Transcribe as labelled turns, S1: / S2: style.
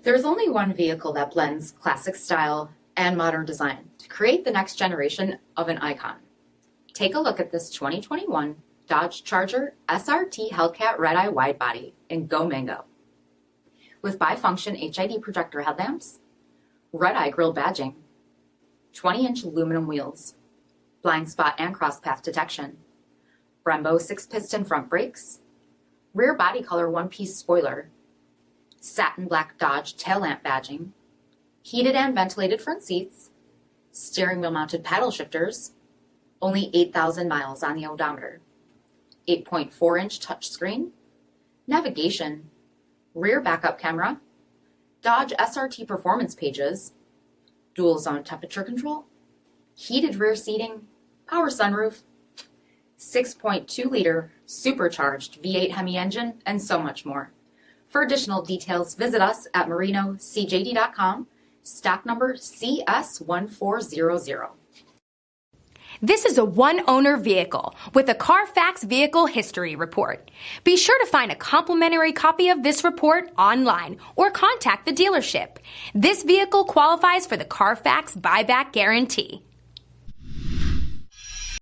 S1: There's only one vehicle that blends classic style and modern design to create the next generation of an icon. Take a look at this 2021 Dodge Charger SRT Hellcat Red-Eye Widebody in Go Mango. With bifunction HID projector headlamps, red-eye grille badging, 20-inch aluminum wheels, blind spot and cross-path detection, BREMBO 6-piston front brakes, rear body color one-piece spoiler, satin black Dodge tail lamp badging, heated and ventilated front seats, steering wheel mounted paddle shifters, only 8,000 miles on the odometer, 8.4-inch touchscreen, navigation, rear backup camera, Dodge SRT performance pages, dual zone temperature control, heated rear seating, power sunroof, 6.2-liter supercharged V8 HEMI engine, and so much more. For additional details, visit us at marinocjd.com, stock number CS1400.
S2: This is a one-owner vehicle with a CARFAX Vehicle History Report. Be sure to find a complimentary copy of this report online or contact the dealership. This vehicle qualifies for the CARFAX Buyback Guarantee.